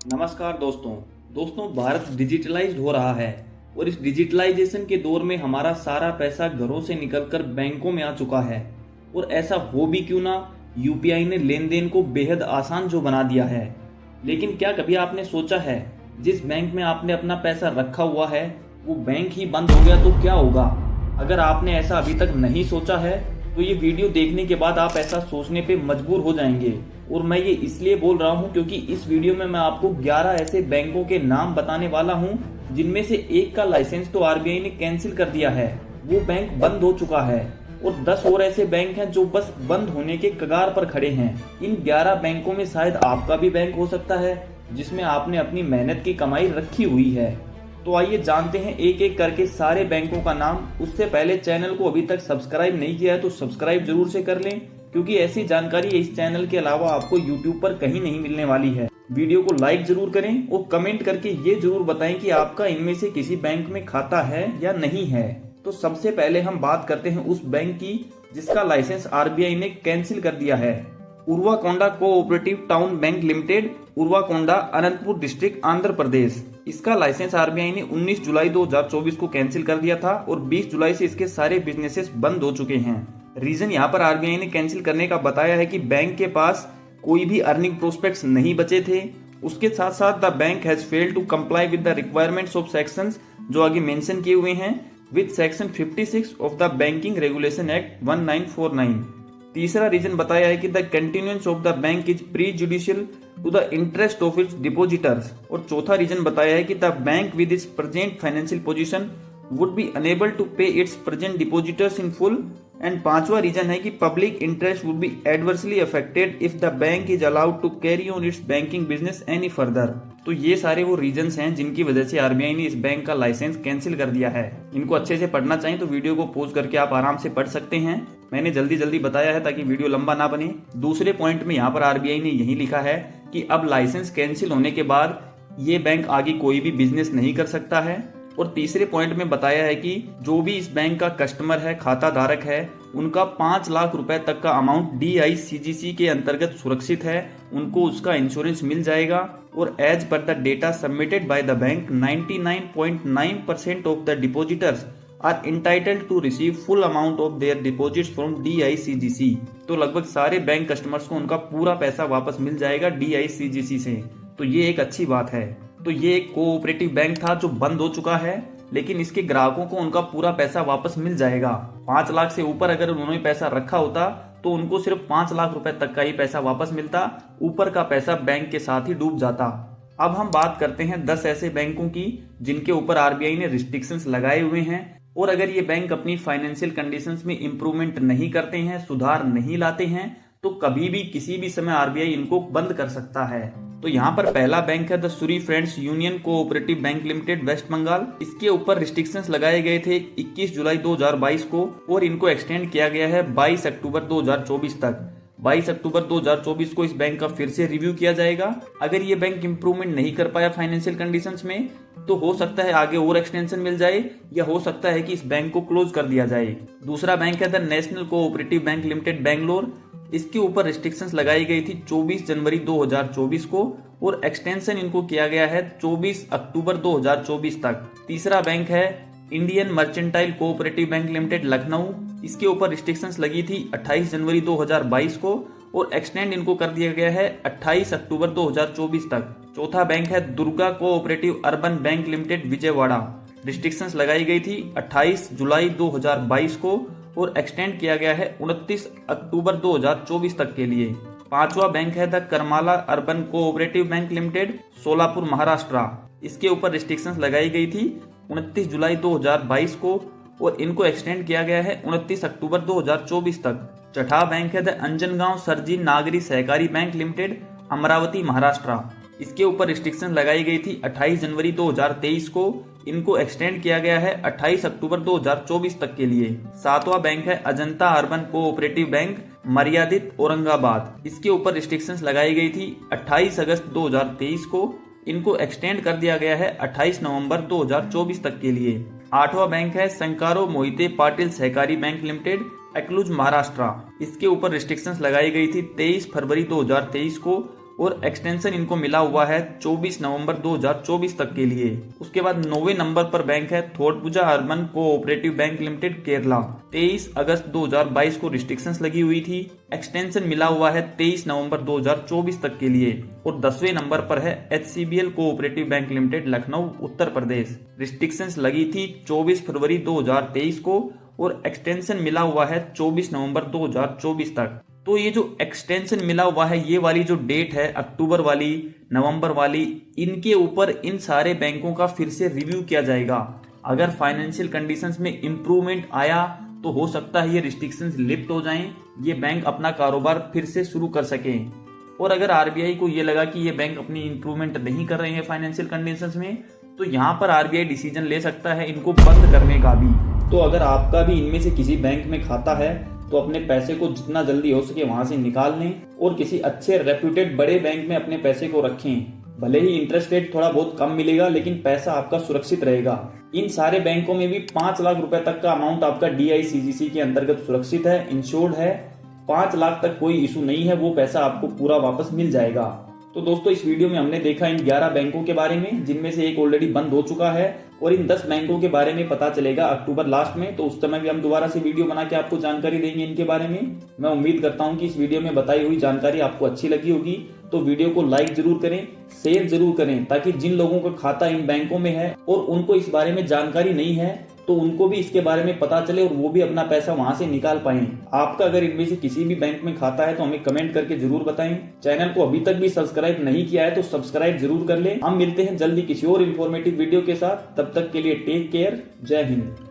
नमस्कार दोस्तों भारत डिजिटलाइज्ड हो रहा है और इस डिजिटलाइजेशन के दौर में हमारा सारा पैसा घरों से निकलकर बैंकों में आ चुका है। और ऐसा हो भी क्यों ना, यूपीआई ने लेन देन को बेहद आसान जो बना दिया है। लेकिन क्या कभी आपने सोचा है, जिस बैंक में आपने अपना पैसा रखा हुआ है वो बैंक ही बंद हो गया तो क्या होगा? अगर आपने ऐसा अभी तक नहीं सोचा है तो ये वीडियो देखने के बाद आप ऐसा सोचने पे मजबूर हो जाएंगे। और मैं ये इसलिए बोल रहा हूँ क्योंकि इस वीडियो में मैं आपको 11 ऐसे बैंकों के नाम बताने वाला हूँ जिनमें से एक का लाइसेंस तो आरबीआई ने कैंसिल कर दिया है, वो बैंक बंद हो चुका है। और 10 और ऐसे बैंक हैं जो बस बंद होने के कगार पर खड़े हैं। इन 11 बैंकों में शायद आपका भी बैंक हो सकता है जिसमें आपने अपनी मेहनत की कमाई रखी हुई है। तो आइए जानते हैं एक एक करके सारे बैंकों का नाम। उससे पहले चैनल को अभी तक सब्सक्राइब नहीं किया है तो सब्सक्राइब जरूर से कर लें, क्योंकि ऐसी जानकारी इस चैनल के अलावा आपको यूट्यूब पर कहीं नहीं मिलने वाली है। वीडियो को लाइक जरूर करें और कमेंट करके ये जरूर बताएं कि आपका इनमें से किसी बैंक में खाता है या नहीं है। तो सबसे पहले हम बात करते हैं उस बैंक की जिसका लाइसेंस आरबीआई ने कैंसिल कर दिया है। Uravakonda cooperative town bank limited, Uravakonda, Anantapur district, Andhra Pradesh. इसका लाइसेंस आरबीआई ने 19 जुलाई 2024 को कैंसिल कर दिया था और 20 जुलाई से इसके सारे बिजनेसेस बंद हो चुके हैं। रीजन यहाँ पर आरबीआई ने कैंसिल करने का बताया है कि बैंक के पास कोई भी अर्निंग प्रोस्पेक्ट्स नहीं बचे थे। उसके साथ साथ the bank has failed to comply with the requirements of sections, जो आगे मेंशन किए हुए हैं, with section 56 of the banking regulation act 1949। तीसरा रीजन बताया है कि the continuance of the bank is prejudicial to the interest of its depositors. और चौथा रीजन बताया है कि the bank with its present financial position would be unable to pay its present depositors in full। And पांचवा reason है कि public interest would be adversely affected if the bank is allowed to carry on its banking business any further. तो ये सारे वो reasons हैं जिनकी वजह से आरबीआई ने इस बैंक का लाइसेंस कैंसिल कर दिया है। इनको अच्छे से पढ़ना चाहिए तो वीडियो को पॉज करके आप आराम से पढ़ सकते हैं। मैंने जल्दी जल्दी बताया है ताकि वीडियो लंबा ना बने। दूसरे पॉइंट में यहाँ पर आरबीआई ने यही लिखा है कि अब लाइसेंस कैंसिल होने के बाद ये बैंक आगे कोई भी बिजनेस नहीं कर सकता है। और तीसरे पॉइंट में बताया है कि जो भी इस बैंक का कस्टमर है, खाता धारक है, उनका 5 लाख रुपए तक का अमाउंट डीआईसीजीसी के अंतर्गत सुरक्षित है, उनको उसका इंश्योरेंस मिल जाएगा। और as per the data submitted by the bank 99.9% of the depositors are entitled to receive full amount of their deposits from DICGC. तो लगभग सारे बैंक कस्टमर्स को उनका पूरा पैसा वापस मिल जाएगा डीआईसीजीसी से। तो ये एक अच्छी बात है। तो ये एक कोऑपरेटिव बैंक था जो बंद हो चुका है, लेकिन इसके ग्राहकों को उनका पूरा पैसा वापस मिल जाएगा। 5 लाख से ऊपर अगर उन्होंने पैसा रखा होता तो उनको सिर्फ 5 लाख रुपए तक का ही पैसा वापस मिलता, ऊपर का पैसा बैंक के साथ ही डूब जाता। अब हम बात करते हैं 10 ऐसे बैंकों की जिनके ऊपर आरबीआई ने रिस्ट्रिक्शंस लगाए हुए हैं। और अगर ये बैंक अपनी फाइनेंशियल कंडीशंस में इंप्रूवमेंट नहीं करते हैं, सुधार नहीं लाते हैं, तो कभी भी किसी भी समय आरबीआई इनको बंद कर सकता है। तो यहाँ पर पहला बैंक है the Suri friends union cooperative bank limited, West Bengal. इसके ऊपर रिस्ट्रिक्शंस लगाए गए थे 21 जुलाई 2022 को और इनको एक्सटेंड किया गया है 22 अक्टूबर 2024 तक। 22 अक्टूबर 2024 को इस बैंक का फिर से रिव्यू किया जाएगा। अगर ये बैंक इंप्रूवमेंट नहीं कर पाया फाइनेंशियल कंडीशंस में तो हो सकता है आगे और एक्सटेंशन मिल जाए, या हो सकता है कि इस बैंक को क्लोज कर दिया जाए। दूसरा बैंक है the national cooperative bank limited, Bangalore. इसके ऊपर रिस्ट्रिक्शंस लगाई गई थी 24 जनवरी 2024 को और एक्सटेंशन इनको किया गया है 24 अक्टूबर 2024 तक। तीसरा बैंक है Indian mercantile cooperative bank limited, Lucknow. इसके ऊपर रिस्ट्रिक्शंस लगी थी 28 जनवरी 2022 को और एक्सटेंड इनको कर दिया गया है 28 अक्टूबर 2024 तक। चौथा बैंक है Durga cooperative urban bank limited, Vijayawada. Restrictions लगाई गई थी 28 जुलाई 2022 को और एक्सटेंड किया गया है 29 अक्टूबर 2024 तक के लिए। पांचवा बैंक है the करमाला urban cooperative bank limited, Solapur, Maharashtra. इसके ऊपर रिस्ट्रिक्शंस लगाई गई थी 29 जुलाई 2022 को और इनको एक्सटेंड किया गया है 29 अक्टूबर 2024 तक। छठा बैंक है द अंजनगांव सरजी नागरी सहकारी बैंक लिमिटेड, अमरावती, महाराष्ट्र। इसके ऊपर रिस्ट्रिक्शन लगाई गई थी 28 जनवरी 2023 को, इनको एक्सटेंड किया गया है 28 अक्टूबर 2024 तक के लिए। सातवां बैंक है अजंता अर्बन कोऑपरेटिव बैंक, मर्यादित, औरंगाबाद। इसके ऊपर रिस्ट्रिक्शंस लगाई गई थी 28 अगस्त 2023 को, इनको एक्सटेंड कर दिया गया है 28 नवंबर 2024 तक के लिए। आठवां बैंक है संकारो मोहिते पाटिल सहकारी बैंक लिमिटेड, अकलूज, महाराष्ट्र। इसके ऊपर रिस्ट्रिक्शंस लगाई गई थी 23 फरवरी 2023 को और एक्सटेंशन इनको मिला हुआ है 24 नवंबर 2024 तक के लिए। उसके बाद 9वें नंबर पर बैंक है Thodupuzha urban cooperative bank limited Kerala. 23 अगस्त 2022 को रिस्ट्रिक्शंस लगी हुई थी। एक्सटेंशन मिला हुआ है 23 नवंबर 2024 तक के लिए। और 10वें नंबर पर है HCBL cooperative bank limited Lucknow Uttar Pradesh. Restrictions लगी थी 24 फरवरी 2023 को और एक्सटेंशन मिला हुआ है 24 नवंबर 2024 तक। तो ये जो एक्सटेंशन मिला हुआ है, ये वाली जो डेट है अक्टूबर वाली, नवंबर वाली, इनके ऊपर इन सारे बैंकों का फिर से रिव्यू किया जाएगा। अगर फाइनेंशियल कंडीशंस में इंप्रूवमेंट आया तो हो सकता है ये रिस्ट्रिक्शंस लिफ्ट हो जाएं, ये बैंक अपना कारोबार फिर से शुरू कर सकें। और अगर आरबीआई को ये लगा कि ये बैंक अपनी इंप्रूवमेंट नहीं कर रहे हैं फाइनेंशियल कंडीशंस में, तो यहाँ पर आरबीआई डिसीजन ले सकता है इनको बंद करने का भी। तो अगर आपका भी इनमें से किसी बैंक में खाता है तो अपने पैसे को जितना जल्दी हो सके वहां से निकाल लें और किसी अच्छे रेप्यूटेड बड़े बैंक में अपने पैसे को रखें। भले ही इंटरेस्ट रेट थोड़ा बहुत कम मिलेगा, लेकिन पैसा आपका सुरक्षित रहेगा। इन सारे बैंकों में भी 5 लाख रुपए तक का अमाउंट आपका DICGC के अंतर्गत सुरक्षित है, इंश्योर्ड है। 5 लाख तक कोई इशू नहीं है, वो पैसा आपको पूरा वापस मिल जाएगा। तो दोस्तों, इस वीडियो में हमने देखा इन 11 बैंकों के बारे में, जिनमें से एक ऑलरेडी बंद हो चुका है, और इन 10 बैंकों के बारे में पता चलेगा अक्टूबर लास्ट में। तो उस समय भी हम दोबारा से वीडियो बना के आपको जानकारी देंगे इनके बारे में। मैं उम्मीद करता हूं कि इस वीडियो में बताई हुई जानकारी आपको अच्छी लगी होगी। तो वीडियो को लाइक जरूर करें, शेयर जरूर करें, ताकि जिन लोगों का खाता इन बैंकों में है और उनको इस बारे में जानकारी नहीं है, तो उनको भी इसके बारे में पता चले और वो भी अपना पैसा वहां से निकाल पाएं। आपका अगर इनमें से किसी भी बैंक में खाता है तो हमें कमेंट करके जरूर बताएं। चैनल को अभी तक भी सब्सक्राइब नहीं किया है तो सब्सक्राइब जरूर कर लें। हम मिलते हैं जल्दी किसी और इन्फॉर्मेटिव वीडियो के साथ। तब तक के लिए टेक केयर। जय हिंद।